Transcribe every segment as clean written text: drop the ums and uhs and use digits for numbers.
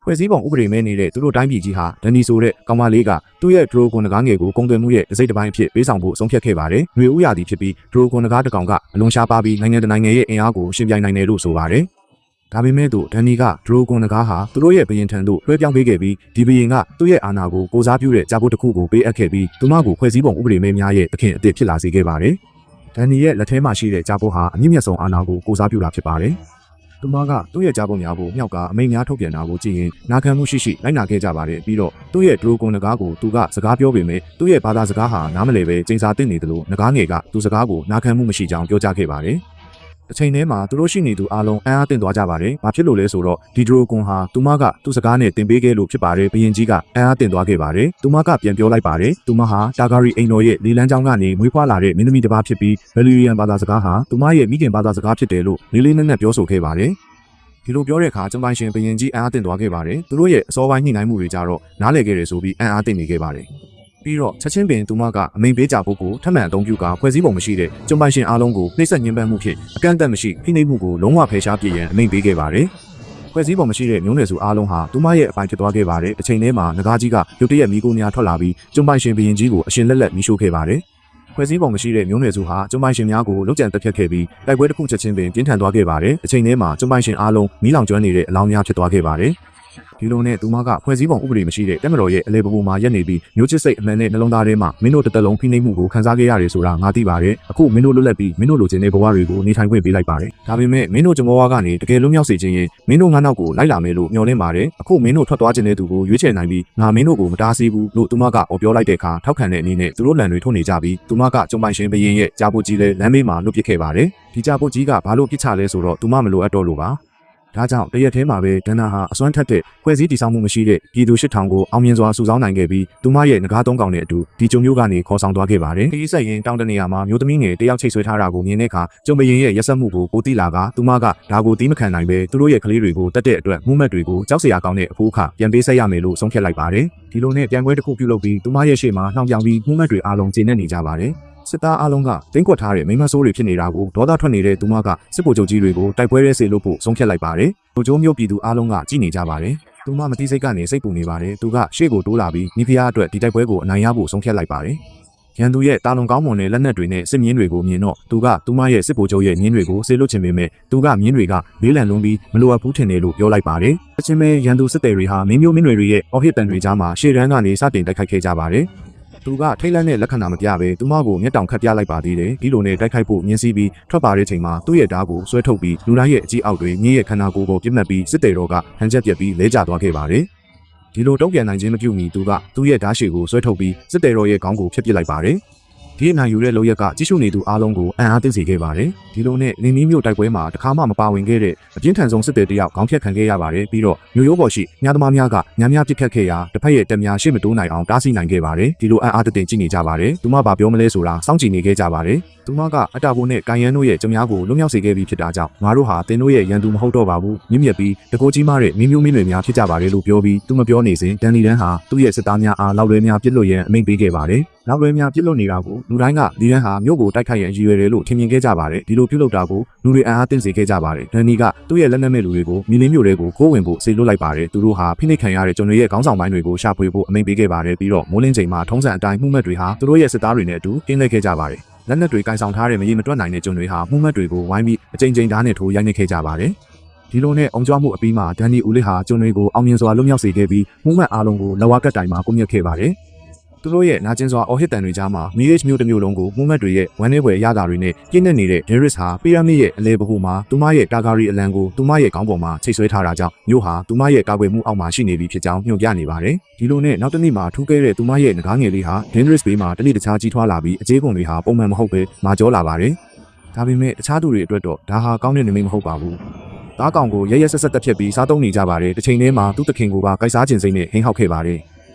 ဖွဲ့စည်းပုံဥပဒေမဲ့နေတဲ့သူတို့တိုင်းပြည်ကြီးဟာဒန်နီဆိုတဲ့ကောင်မလေးကသူ့ရဲ့ဒရိုကွန်နဂါငယ်ကိုကုန်သွယ်မှုရဲ့တစ်စိတ်တစ်ပိုင်းအဖြစ်ပေးဆောင်ဖို့ဆုံးဖြတ်ခဲ့ပါတယ်။ຫນွေဥရာသီဖြစ်ပြီးဒရိုကွန်နဂါတစ်ကောင်ကအလွန်ရှားပါပြီးနိုင်ငံတနိုင်ငံရဲ့အင်အားကိုရှင်ပြိုင်နိုင်တယ်လို့ဆိုပါတယ်။ဒါပေမဲ့ဒန်နီကဒရိုကွန်နဂါဟာသူတို့ရဲ့ဘရင်ထံသို့လွှဲပြောင်းပေးခဲ့ပြီးဒီဘရင်ကသူ့ရဲ့အာဏာကိုကိုစားပြုတဲ့ကြားဖို့တစ်ခုကိုပေးအပ်ခဲ့ပြီးသူမကိုဖွဲ့စည်းပုံဥပဒေမဲ့များရဲ့သခင်အသစ်ဖြစ်လာစေခဲ့ပါတယ်။ဒန်နီရဲ့လက်ထဲမှာရှိတဲ့ကြားဖို့ဟာအမြင့်မြတ်ဆုံးအာဏာကိုကိုစားပြုတာဖြစ်ပါတယ်။သူမကသူ့ရဲ့ကြားပုံများကိုမြောက်ကအမိန့်များထုတ်ပြန်တာကိုကြည့်ရင်နာခံမှုရှိလိုက်နာခဲ့ကြပါတယ်ပြီးတော့သူ့ရဲ့ဒရိုကွန်နဂါကိုသူကစကားပြောပေမဲ့သူ့ရဲ့ဘာသာစကားဟာနားမလည်ပဲကျင်းစာတင်နေတယ်လို့နဂါငယ်ကသူစကားကိုနာခံမှုမရှိကြောင်းပြောကြားခဲ့ပါတယ်။တစ်ချိန်တည်းမှာသူတို့ရှိနေသူအားလုံးအံ့အားသင့်သွားကြပါတယ်။ဘာဖြစ်လို့လဲဆိုတော့ဒီဒရိုကွန်ဟာသူမကသူ့စကားနဲ့တင်ပေးခဲ့လို့ဖြစ်ပါတယ်။ဘရင်ကြီးကအံ့အားသင့်သွားခဲ့ပါတယ်။သူမကပြန်ပြောလိုက်ပါတယ်။သူမဟာတာဂါရီအိမ်တော်ရဲ့လေလန်းချောင်းကနေမွေးဖွားလာတဲ့မင်းသမီးတစ်ပါးဖြစ်ပြီးဘယ်လီရီယန်ဘာသာစကားဟာသူမရဲ့မိခင်ဘာသာစကားဖြစ်တယ်လို့လေးလေးနက်နက်ပြောဆိုခဲ့ပါတယ်။ဒီလိုပြောတဲ့အခါကျမပိုင်ရှင်ဘရင်ကြီးအံ့အားသင့်သွားခဲ့ပါတယ်။သူတို့ရဲ့အစောပိုင်းညှိနှိုင်းမှုတွေကြတော့နားလည်ခဲ့တယ်ဆိုပြီးအံ့အားသင့်နေခဲ့ပါတယ်။ပြီးတော့ချက်ချင်းပင်သူမကအမိန်ပေးကြဖို့ကိုထပ်မံအသုံးပြုကာဖွဲ့စည်းပုံမရှိတဲ့ကျမပိုင်ရှင်အားလုံးကိုနှိမ့်ဆက်ညှဉ်းပန်းမှုဖြင့်အကန့်အသတ်မရှိဖိနှိပ်မှုကိုလုံးဝဖယ်ရှားပြရန်အမိန်ပေးခဲ့ပါတယ်။ဖွဲ့စည်းပုံမရှိတဲ့မျိုးနွယ်စုအားလုံးဟာသူမရဲ့အပိုင်ဖြစ်သွားခဲ့ပါတယ်။တစ်ချိန်တည်းမှာနဂါးကြီးကရုတ်တရက်မီးကိုများထွက်လာပြီးကျမပိုင်ရှင်ဘရင်ကြီးကိုအရှင်လက်လက်မီးရှို့ခဲ့ပါတယ်။ဖွဲ့စည်းပုံမရှိတဲ့မျိုးနွယ်စုဟာကျုံပိုင်ရှင်များကိုလုပ်ကြံတက်ဖြတ်ခဲ့ပြီးတိုက်ပွဲတစ်ခုချက်ချင်းပင်ပြင်းထန်သွားခဲ့ပါတယ်။အချိန်ထဲမှာကျုံပိုင်ရှင်အားလုံးမီးလောင်ကျွမ်းနေတဲ့အလောင်းများဖြစ်သွားခဲ့ပါတယ်။ဒီလိုနဲ့သူမကဖွဲ့စည်းပုံဥပဒေမရှိတဲ့တက်မတော်ရဲ့အလေပပူမှာရက်နေပြီးမျိုးချစ်စိတ်အမှန်နဲ့နှလုံးသားထဲမှာမင်းတို့တစ်သက်လုံးဖိနှိပ်မှုကိုခံစားခဲ့ရတယ်ဆိုတာငါသိပါတယ်။အခုမင်းတို့လွတ်လပ်ပြီးမင်းတို့လိုချင်တဲ့ဘဝတွေကိုနေထိုင်ခွင့်ပေးလိုက်ပါတယ်။ဒါပေမဲ့မင်းတို့ကျမောဝါကနေတကယ်လွတ်မြောက်စေခြင်းရင်မင်းတို့ငါနောက်ကိုလိုက်လာမယ်လို့မျှော်လင့်ပါတယ်။အခုမင်းတို့ထွက်သွားခြင်းတဲ့သူကိုရွေးချယ်နိုင်ပြီးငါမင်းတို့ကိုမတားဆီးဘူးလို့သူမကပြောလိုက်တဲ့အခါထောက်ခံတဲ့အနေနဲ့သူတို့လန်တွေထုတ်နေကြပြီးသူမကကျုံပိုင်ရှင်ဘရင်ရဲ့ကြားဖို့ကြီးလဲလမ်းမေးမှာလွတ်ပစ်ခဲ့ပါတယ်။ဒီကြားဖို့ကြီးကဘာလို့ပြစ်ချလဲဆိုတော့သူမမလိုအပ်တော့လို့ပါ။ဒါကြောင့်တရက်ထဲမှာပဲဒန်နာဟာအစွမ်းထက်တဲ့ဖွဲ့စည်းတည်ဆောက်မှုမရှိတဲ့ပြည်သူ8000ကိုအောင်မြင်စွာစုဆောင်းနိုင်ခဲ့ပြီးသူမရဲ့ငကား3កောင်နဲ့အတူဒီကျုံမျိုးကနေခေါ်ဆောင်သွားခဲ့ပါတယ်။ခရီးဆက်ရင်တောင်တနေရာမှာမျိုးသမီးငယ်တယောက်ချိတ်ဆွဲထားတာကိုမြင်တဲ့အခါကျုံဘရင်ရဲ့ရက်စက်မှုကိုပိုသိလာကသူမကဒါကိုတီးမခံနိုင်ပဲသူတို့ရဲ့ကလေးတွေကိုတတ်တဲ့အတွက်မှုမှတ်တွေကိုကြောက်စရာကောင်းတဲ့အဖိုးအခပြန်ပေးဆက်ရမယ်လို့ဆုံးဖြတ်လိုက်ပါတယ်။ဒီလိုနဲ့ပြန်ပွဲတစ်ခုပြုလုပ်ပြီးသူမရဲ့ရှေ့မှာနှောင်ပြောင်ပြီးမှုမှတ်တွေအားလုံးကျေနပ်နေကြပါတယ်။စစ်သားအားလုံးကတင်းကွက်ထားတဲ့မိမဆိုးတွေဖြစ်နေတာကိုဒေါသထွက်နေတဲ့သူမကစစ်ဗိုလ်ချုပ်ကြီးတွေကိုတိုက်ပွဲရဲစေလို့ဖို့ဆုံးဖြတ်လိုက်ပါတယ်။ဗိုလ်ချုပ်မျိုးပြည်သူအားလုံးကကြည်နေကြပါတယ်။သူမမတိစိတ်ကနေစိတ်ပူနေပါတယ်။သူကရှေ့ကိုတိုးလာပြီးမိဖုရားအတွက်ဒီတိုက်ပွဲကိုအနိုင်ရဖို့ဆုံးဖြတ်လိုက်ပါတယ်။ရန်သူရဲ့တာလွန်ကောင်းမွန်တဲ့လက်နက်တွေနဲ့စစ်မြင်းတွေကိုမြင်တော့သူကသူမရဲ့စစ်ဗိုလ်ချုပ်ရဲ့မြင်းတွေကိုဆေးလွတ်ချင်ပေမဲ့သူကမြင်းတွေကလေးလံလုံးပြီးမလိုအပ်ဘူးထင်တယ်လို့ပြောလိုက်ပါတယ်။အချင်းမဲရန်သူစစ်သည်တွေဟာမင်းမျိုးမင်းတွေရဲ့အော်ဟစ်တန်တွေကြားမှာရှေ့ရန်ကနေစတင်တိုက်ခိုက်ခဲ့ကြပါတယ်။သူကထိတ်လန့်တဲ့လက္ခဏာမပြဘဲသူမကိုမျက်တောင်ခတ်ပြလိုက်ပါသေးတယ်ဒီလိုနဲ့တိုက်ခိုက်ဖို့မြင်စီပြီးထွက်ပါတဲ့ချိန်မှာသူ့ရဲ့ဓာတ်ကိုဆွဲထုတ်ပြီးလူတိုင်းရဲ့အကြီးအောက်တွေညင်းရဲ့ခန္ဓာကိုယ်ကိုပြစ်မှတ်ပြီးစစ်တေတော်ကဟန်ချက်ပြက်ပြီးလဲကျသွားခဲ့ပါတယ်ဒီလိုတုံ့ပြန်နိုင်ခြင်းမပြုမီသူကသူ့ရဲ့ဓာတ်ရှည်ကိုဆွဲထုတ်ပြီးစစ်တေတော်ရဲ့ခေါင်းကိုဖျက်ပစ်လိုက်ပါတယ်ဒီအနိုင်ယူတဲ့လောက်ရက်ကကြီးစုနေသူအားလုံးကိုအံ့အားသင့်စေခဲ့ပါတယ်ဒီလိုနဲ့လင်းမီးမျိုးတိုက်ပွဲမှာတခါမှမပါဝင်ခဲ့တဲ့အပြင်းထန်ဆုံးစစ်သည်တယောက်ခေါင်းဖြတ်ခံခဲ့ရပါတယ်ပြီးတော့မျိုးရိုးပေါ်ရှိညသမားများကညများပစ်ခတ်ခဲ့ရာတစ်ဖက်ရဲ့တက်များရှေ့မတိုးနိုင်အောင်တားဆီးနိုင်ခဲ့ပါတယ်ဒီလိုအံ့အားသင့်ကြည့်နေကြပါတယ်သူမဘာပြောမလဲဆိုတာစောင့်ကြည့်နေခဲ့ကြပါတယ်သူမကအတာဘိုနဲ့ကန်ရန်တို့ရဲ့ကြများကိုလွတ်မြောက်စေခဲ့ပြီးဖြစ်တာကြောင့်ငါတို့ဟာတင်တို့ရဲ့ရန်သူမဟုတ်တော့ပါဘူးမြင့်မြတ်ပြီးတကိုးကြီးမားတဲ့မင်းမျိုးမင်းတွေများဖြစ်ကြပါတယ်လို့ပြောပြီးသူမပြောနေစဉ်ဒန်လီဒန်ဟာသူ့ရဲ့စစ်သားများအားလောက်လွဲများပြစ်လွတ်ရန်အမိန့်ပေးခဲ့ပါတယ်လောက်လွဲများပြစ်လွတ်နေတာကိုလူတိုင်းကဒီရန်ဟာမြို့ကိုတိုက်ခိုက်ရန်ရည်ရွယ်တယ်လို့ထင်မြင်ခဲ့ကြပါတယ်ဒီလိုပြုလုပ်တာကိုလူတွေအံ့အားသင့်စေခဲ့ကြပါတယ်ဒန်နီကသူ့ရဲ့လက်နက်မဲ့လူတွေကိုမီလင်းမျိုးတွေကိုခိုးဝင်ဖို့စေလွတ်လိုက်ပါတယ်သူတို့ဟာဖိနှိပ်ခံရတဲ့ကျွန်တွေရဲ့ခေါင်းဆောင်ပိုင်းတွေကိုရှာဖွေဖို့အမိန့်ပေးခဲ့ပါတယ်ပြီးတော့မိုးလင်းချိန်မှာထုံးစံအတိုင်းမှုမှတ်တွေဟာသူတို့ရဲ့စစ်သားတွေနဲ့အတူကင်းလှည့်ခဲ့ကြပါတယ်လက်နက်တွေကင်ဆောင်ထားတဲ့မရေမတွက်နိုင်တဲ့ကျွန်တွေဟာမှုမှတ်တွေကိုဝိုင်းပြီးအကြိမ်ကြိမ်ဓာတ်နဲ့ထိုးရိုက်နှိပ်ခဲ့ကြပါတယ်ဒီလိုနဲ့အောင်ကြွမှုအပြီးမှာဒန်နီဦးလေးဟာကျွန်တွေကိုအောင်မြင်စွာလွတ်မြောက်စေခဲ့ပြီးမှုမှတ်အားလုံးကိုလက်ဝါးကတ်တိုင်မှာကွပ်မျက်ခဲ့ပါတယ်သူတို့ရဲ့နာကျင်စွာအော်ဟစ်တန်တွေကြားမှာမီးရစ်မျိုးတစ်မျိုးလုံးကိုမှုမှတ်တွေရဲ့ဝမ်းနည်းဖွယ်ရတာတွေနဲ့ပြည့်နေနေတဲ့ Daenerys ဟာပီရမစ်ရဲ့အလဲပခုမှာသူမရဲ့တာဂါရီအလံကိုသူမရဲ့ခေါင်းပေါ်မှာချိတ်ဆွဲထားတာကြောင့်မျိုးဟာသူမရဲ့ကာကွယ်မှုအောက်မှာရှိနေပြီဖြစ်ကြောင်းညွှန်ပြနေပါတယ်ဒီလိုနဲ့နောက်တစ်နေ့မှာထူးခဲ့တဲ့သူမရဲ့ငကားငယ်လေးဟာ Daenerys ဘေးမှာတနေ့တခြားကြီးထွားလာပြီးအကျေးကုန်တွေဟာပုံမှန်မဟုတ်ပဲမာကျောလာပါတယ်ဒါပေမဲ့တခြားသူတွေအတွက်တော့ဒါဟာကောင်းတဲ့နမိတ်မဟုတ်ပါဘူးသားကောင်ကိုရဲရဲဆက်ဆက်တက်ဖြတ်ပြီးစားသုံးနေကြပါတယ်တစ်ချိန်တည်းမှာသူ့သခင်ကိုပါကိုက်စားခြင်းစိတ်နဲ့ဟင်းဟောက်ခဲ့ပါတယ်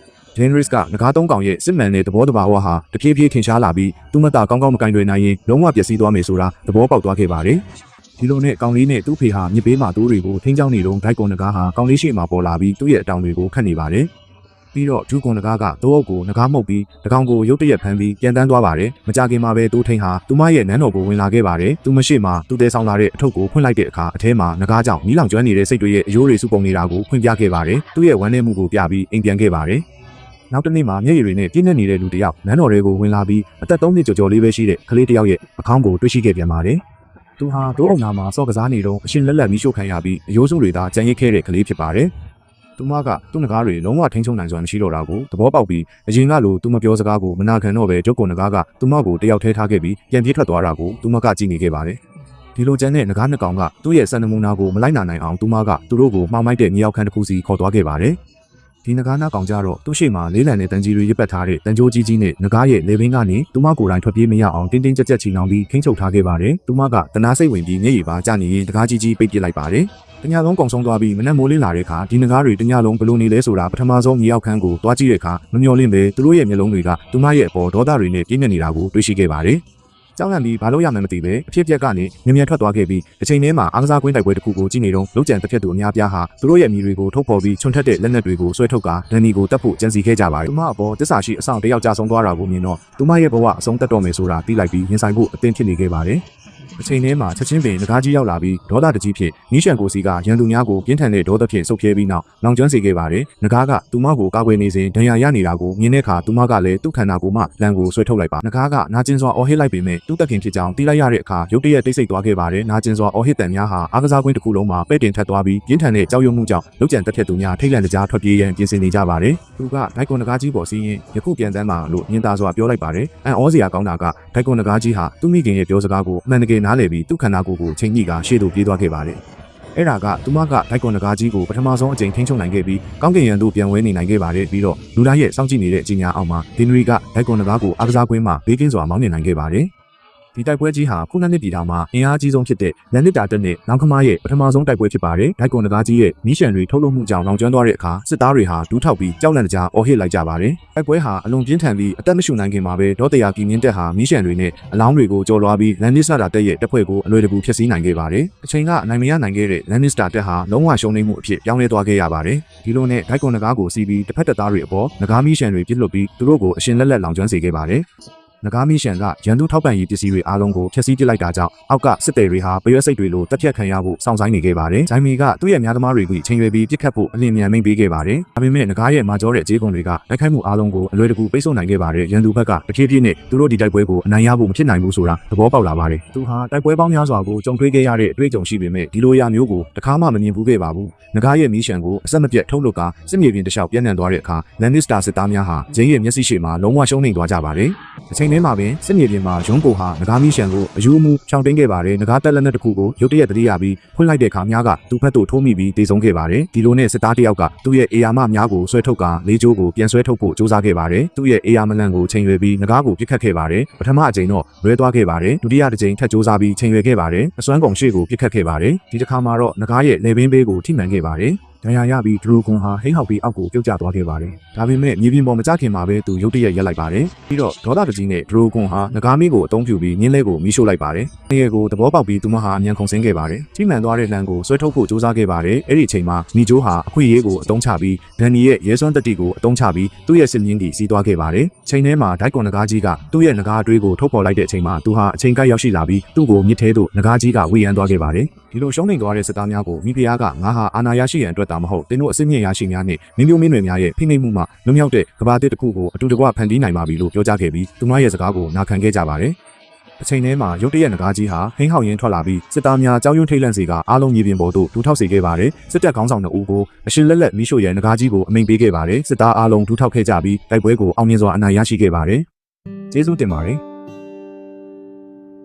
Daenerys ကငကား3កောင်ရဲ့စစ်မှန်တဲ့သဘောတဘာဝဟာတဖြည်းဖြည်းထင်ရှားလာပြီးသူ့မသားကောင်းကောင်းမကင်တွေနိုင်ရင်လုံးဝပျက်စီးသွားမယ်ဆိုတာသဘောပေါက်သွားခဲ့ပါတယ်ဒီလိုနဲ့ကောင်လေးနဲ့သူ့ဖေဟာမြစ်ဘေးမှာတိုးတွေကိုထိန်းချောင်းနေတော့ဒိုက်ကွန်ငကားဟာကောင်လေးရှိမှပေါ်လာပြီးသူ့ရဲ့အတောင်တွေကိုခတ်နေပါတယ် ပြီးတော့ဒုကွန်နဂါကတိုးအုပ်ကိုနဂါမှုတ်ပြီးတကောင်ကိုရုတ်တရက်ဖမ်းပြီးပြန်တန်းသွားပါတယ်မကြခင်မှာပဲတိုးထိန်ဟာသူမရဲ့နန်းတော်ကိုဝင်လာခဲ့ပါတယ်သူမရှိမှသူတဲဆောင်လာတဲ့အထုပ်ကိုဖွင့်လိုက်တဲ့အခါအထဲမှာနဂါကြောင့်မီးလောင်ကျွမ်းနေတဲ့စိတ်တွေရဲ့အယိုးတွေစုပုံနေတာကိုဖွင့်ပြခဲ့ပါတယ်သူ့ရဲ့ဝမ်းနည်းမှုကိုပြပြီးအိမ်ပြန်ခဲ့ပါတယ်နောက်တစ်နေ့မှာမျက်ရည်တွေနဲ့ပြည့်နေနေတဲ့လူတစ်ယောက်နန်းတော်တွေကိုဝင်လာပြီးအသက်3နှစ်ကျော်လေးပဲရှိတဲ့ကလေးတစ်ယောက်ရဲ့အခေါင်းကိုတွေ့ရှိခဲ့ပြန်ပါတယ်သူဟာတိုးအုံနာမှာစော့ကစားနေတော့အရှင်လက်လက်မီးရှို့ခံရပြီးအယိုးစုတွေသာကြံရစ်ခဲ့တဲ့ကလေးဖြစ်ပါတယ်သူမကသူ့ငကားတွေလုံးဝထိန်းချုပ်နိုင်စွမ်းမရှိတော့တာကိုသဘောပေါက်ပြီးအရင်ကလိုသူမပြောစကားကိုမနာခံတော့ပဲဂျိုကွန်နဂါကသူမကိုတယောက်ထဲထားခဲ့ပြီးပြန်ပြေးထွက်သွားတာကိုသူမကကြည့်နေခဲ့ပါတယ်ဒီလိုကြမ်းတဲ့ငကားနှစ်ကောင်ကသူ့ရဲ့စံနမူနာကိုမလိုက်နိုင်အောင်သူမကသူတို့ကိုမှားမိုက်တဲ့မြေအောက်ခန်းတစ်ခုစီခေါ်သွားခဲ့ပါတယ်ဒီနဂါးနာကောင်ကြတော့သူ့ရှိမှလေးလံတဲ့တန်ကြီးတွေရစ်ပတ်ထားတဲ့တန်ကြိုးကြီးကြီးနဲ့နဂါးရဲ့လေဘင်းကနေသူမကိုယ်တိုင်ထွက်ပြေးမရအောင်တင်းတင်းကြပ်ကြပ်ချီနှောင်ပြီးခင်းချုပ်ထားခဲ့ပါတယ်သူမကတနာစိတ်ဝင်ပြီးမျက်ရည်ပါကျနေရင်တကားကြီးကြီးပိတ်ပစ်လိုက်ပါတယ်တညလုံးကောင်ဆုံးသွားပြီးမနက်မိုးလင်းလာတဲ့အခါဒီနဂါးတွေတညလုံးဘလို့နေလဲဆိုတာပထမဆုံးမြေအောက်ခန်းကိုတွားကြည့်တဲ့အခါမမျော်လင့်ပဲသူတို့ရဲ့မျက်လုံးတွေကသူမရဲ့အပေါ်ဒေါသတွေနဲ့ပြင်းနေနေတာကိုတွေ့ရှိခဲ့ပါတယ်ကြောက်လန့်ပြီးဘာလို့ရမှန်းမသိပဲအဖြစ်ပြက်ကနေမြင်ထွက်သွားခဲ့ပြီးအချိန်ထဲမှာအားကစားကွင်းတိုက်ပွဲတစ်ခုကိုကြည့်နေတော့လုံခြံတစ်ဖက်သူအများပြားဟာသူတို့ရဲ့အမိတွေကိုထုတ်ဖော်ပြီးချွန်ထက်တဲ့လက်နက်တွေကိုဆွဲထုတ်ကာဒန်နီကိုတပ်ဖို့ကြံစီခဲ့ကြပါတယ်သူမအပေါ်တစ္ဆာရှိအဆောင်တယောက်ကြာဆုံးသွားတာကိုမြင်တော့သူမရဲ့ဘဝအဆုံးသတ်တော့မယ်ဆိုတာသိလိုက်ပြီးရင်ဆိုင်ဖို့အသင့်ဖြစ်နေခဲ့ပါတယ်အချိန်ထဲမှာချက်ချင်းပင်ငကားကြီးရောက်လာပြီးဒေါသတကြီးဖြစ်နီးရှန်ကိုစီကရန်သူများကိုပြင်းထန်တဲ့ဒေါသဖြင့်ဆုတ်ဖြဲပြီးနောက်လောင်ကျွမ်းစေခဲ့ပါတယ်ငကားကသူမကိုကာကွယ်နေစဉ်ဒဏ်ရာရနေတာကိုမြင်တဲ့အခါသူမကလည်းသူ့ခန္ဓာကိုယ်မှလမ်းကိုဆွဲထုတ်လိုက်ပါငကားကနာကျင်စွာအော်ဟစ်လိုက်ပေမဲ့သူ့တက်ခင်ဖြစ်ကြောင်းသိလိုက်ရတဲ့အခါရုတ်တရက်တိတ်ဆိတ်သွားခဲ့ပါတယ်နာကျင်စွာအော်ဟစ်တန်များဟာအားကစားကွင်းတစ်ခုလုံးမှာပဲ့တင်ထက်သွားပြီးပြင်းထန်တဲ့ကြောက်ရွံ့မှုကြောင့်လုံခြံတက်ဖြတ်သူများထိတ်လန့်တကြားထွက်ပြေးရန်ပြင်ဆင်နေကြပါတယ်သူကဒိုက်ကွန်ငကားကြီးပေါ်စီးရင်ယခုပြန်တန်းမှာလို့ညင်သာစွာပြောလိုက်ပါတယ်အန်ဩစရာကောင်းတာကဒိုက်ကွန်ငကားကြီးဟာသူ့မိခင်ရဲ့ပြောစကားကိုအမှန်တကယ်နားလည်ပြီးသူ့ခန္ဓာကိုယ်ကိုချိန်ညှိကရှေ့သို့ပြေးသွားခဲ့ပါတယ်။အဲ့ဒါကသူမကဒိုက်ကွန်နဂါကြီးကိုပထမဆုံးအကြိမ်ထိန်းချုပ်နိုင်ခဲ့ပြီးကောင်းကင်ရန်တို့ပြန်ဝဲနေနိုင်ခဲ့ပါတယ်ပြီးတော့လူတိုင်းရဲ့စောင့်ကြည့်နေတဲ့အချိန်ညာအောင်မှာဒင်နရီကဒိုက်ကွန်နဂါကိုအားကစားကွင်းမှာဘေးကင်းစွာမောင်းနှင်နိုင်ခဲ့ပါတယ်။ဒီတိုက်ပွဲကြီးဟာခုနှစ်နှစ်ပြည်ထောင်မှာအင်အားကြီးဆုံးဖြစ်တဲ့လန်နစ်တာတက်နဲ့နောင်ခမရဲ့ပထမဆုံးတိုက်ပွဲဖြစ်ပါတယ်။ဒိုက်ကွန်နဂါကြီးရဲ့မီးရှန်တွေထုတ်လုပ်မှုကြောင့်လောင်ကျွမ်းသွားတဲ့အခါစစ်သားတွေဟာဒူးထောက်ပြီးကြောက်လန့်ကြအော်ဟစ်လိုက်ကြပါတယ်။တိုက်ပွဲဟာအလွန်ပြင်းထန်ပြီးအသက်မရှူနိုင်ခင်မှာပဲဒေါ်တရာကီမြင့်တက်ဟာမီးရှန်တွေနဲ့အလောင်းတွေကိုကြော်လွှားပြီးလန်နစ်တာတက်ရဲ့တပ်ဖွဲ့ကိုအလွယ်တကူဖျက်ဆီးနိုင်ခဲ့ပါတယ်။အချိန်ကအနိုင်မရနိုင်ခဲ့တဲ့လန်နစ်တာတက်ဟာလုံးဝရှုံးနိမ့်မှုအဖြစ်ပြောင်းလဲသွားခဲ့ရပါတယ်။ဒီလိုနဲ့ဒိုက်ကွန်နဂါကိုစီးပြီးတစ်ဖက်တပ်သားတွေအပေါ်နဂါမီးရှန်တွေပြစ်လွတ်ပြီးသူတို့ကိုအရှင်လက်လက်လောင်ကျွမ်းစေခဲ့ပါတယ်။နဂါမီရှန်ကရန်သူထောက်ပံ့ရေးပစ္စည်းတွေအားလုံးကိုဖျက်ဆီးပစ်လိုက်တာကြောင့်အောက်ကစစ်သည်တွေဟာပရွက်စိတ်တွေလိုတက်ဖြတ်ခံရဖို့စောင့်ဆိုင်းနေခဲ့ပါတယ်။ဂျိုင်မီကသူ့ရဲ့များသမားတွေကိုချိန်ရွယ်ပြီးပြစ်ခတ်ဖို့အလင်းမြန်မိန်ပေးခဲ့ပါတယ်။ဒါပေမဲ့နဂါရဲ့မာကျောတဲ့ခြေကုံတွေကတိုက်ခိုက်မှုအားလုံးကိုအလွယ်တကူပိတ်ဆို့နိုင်ခဲ့ပါတယ်။ရန်သူဘက်ကတဖြည်းဖြည်းနဲ့သူတို့ဒီတိုက်ပွဲကိုအနိုင်ရဖို့မဖြစ်နိုင်ဘူးဆိုတာသဘောပေါက်လာပါတယ်။သူဟာတိုက်ပွဲပေါင်းများစွာကိုကြုံတွေ့ခဲ့ရတဲ့အတွေ့အကြုံရှိပေမဲ့ဒီလိုရာမျိုးကိုတစ်ခါမှမမြင်ဘူးခဲ့ပါဘူး။နဂါရဲ့မီးရှန်ကိုအဆက်မပြတ်ထုတ်လုပ်ကာစစ်မြေပြင်တစ်လျှောက်ပြန့်နှံ့သွားတဲ့အခါလန်နစ်တာစစ်သားများဟာဂျင်းရဲ့မျက်စိရှိမှာလုံးဝရှုံးနိမ့်သွားကြပါတယ်။အချိန်ထဲမှာပင်စစ်မြေပြင်မှာရုံးကိုဟာနဂါမီရှန်ကိုအယူအမှုချောင်းတင်းခဲ့ပါတယ်နဂါတက်လက်နက်တစ်ခုကိုရုတ်တရက်တတိယပြီးဖွင့်လိုက်တဲ့အခါများကသူ့ဘက်သို့ထိုးမိပြီးတေဆုံးခဲ့ပါတယ်ဒီလိုနဲ့စစ်သားတစ်ယောက်ကသူ့ရဲ့အေယာမများကိုဆွဲထုတ်ကာလေးကျိုးကိုပြန်ဆွဲထုတ်ဖို့ကြိုးစားခဲ့ပါတယ်သူ့ရဲ့အေယာမလန်ကိုချိန်ရွယ်ပြီးနဂါကိုပြစ်ခတ်ခဲ့ပါတယ်ပထမအကြိမ်တော့လွဲသွားခဲ့ပါတယ်ဒုတိယတစ်ကြိမ်ထပ်ကြိုးစားပြီးချိန်ရွယ်ခဲ့ပါတယ်အစွမ်းကုန်ရှေ့ကိုပြစ်ခတ်ခဲ့ပါတယ်ဒီတစ်ခါမှာတော့နဂါရဲ့လေဘင်းဘေးကိုထိမှန်ခဲ့ပါတယ်ဒဏ်ရာရပြီးဒရူကွန်ဟာဟိန်းဟောက်ပြီးအောက်ကိုပြုတ်ကျသွားခဲ့ပါတယ်။ဒါပေမဲ့မြေပြင်ပေါ်မကျခင်မှာပဲသူရုတ်တရက်ရက်လိုက်ပါတယ်။ပြီးတော့ဒေါသတကြီးနဲ့ဒရူကွန်ဟာနဂါမီကိုအသုံးပြုပြီးညင်းလဲကိုမီးရှို့လိုက်ပါတယ်။နေရကိုသဘောပေါက်ပြီးသူမဟာအမြန်ခုန်ဆင်းခဲ့ပါတယ်။ထိမှန်သွားတဲ့လမ်းကိုဆွဲထုတ်ဖို့ကြိုးစားခဲ့ပါတယ်။အဲ့ဒီအချိန်မှာမီဂျိုးဟာအခွင့်အရေးကိုအသုံးချပြီးဒန်နီရဲ့ရဲစွမ်းတတိကိုအသုံးချပြီးသူ့ရဲ့စစ်မြင်းကြီးစီးသွားခဲ့ပါတယ်။ချိန်ထဲမှာဒိုက်ကွန်နဂါကြီးကသူ့ရဲ့နဂါအတွေးကိုထုတ်ဖော်လိုက်တဲ့အချိန်မှာသူဟာအချိန်ကိုက်ရောက်ရှိလာပြီးသူ့ကိုမြစ်ထဲသို့နဂါကြီးကဝေယမ်းသွားခဲ့ပါတယ်။ဒီလိုရှုံးနိမ့်သွားတဲ့စစ်သားများကိုမိဖုရားကငါဟာအာဏာရရှိရန်အတွက်တာမဟုတ်တင်းတို့အစစ်မြင့်ရရှိများနဲ့မင်းမျိုးမင်းတွေများရဲ့ဖိနှိပ်မှုမှလွတ်မြောက်တဲ့ကဘာတစ်တစ်ခုကိုအတူတကွဖန်တီးနိုင်ပါပြီလို့ပြောကြားခဲ့ပြီးသူမရဲ့စကားကိုနာခံခဲ့ကြပါတယ်။အချိန်ထဲမှာရုတ်တရက်နဂါကြီးဟာဟိန်းဟောက်ရင်းထွက်လာပြီးစစ်သားများကြောက်ရွံ့ထိတ်လန့်စေကအားလုံးမြေပြင်ပေါ်သို့ဒူးထောက်စေခဲ့ပါတယ်။စစ်တပ်ခေါင်းဆောင်2ဦးကိုအရှင်လက်လက်မီးရှို့ရန်နဂါကြီးကိုအမိန့်ပေးခဲ့ပါတယ်။စစ်သားအားလုံးဒူးထောက်ခဲ့ကြပြီးတိုက်ပွဲကိုအောင်မြင်စွာအနိုင်ရရှိခဲ့ပါတယ်။ကျေးဇူးတင်ပါတယ်။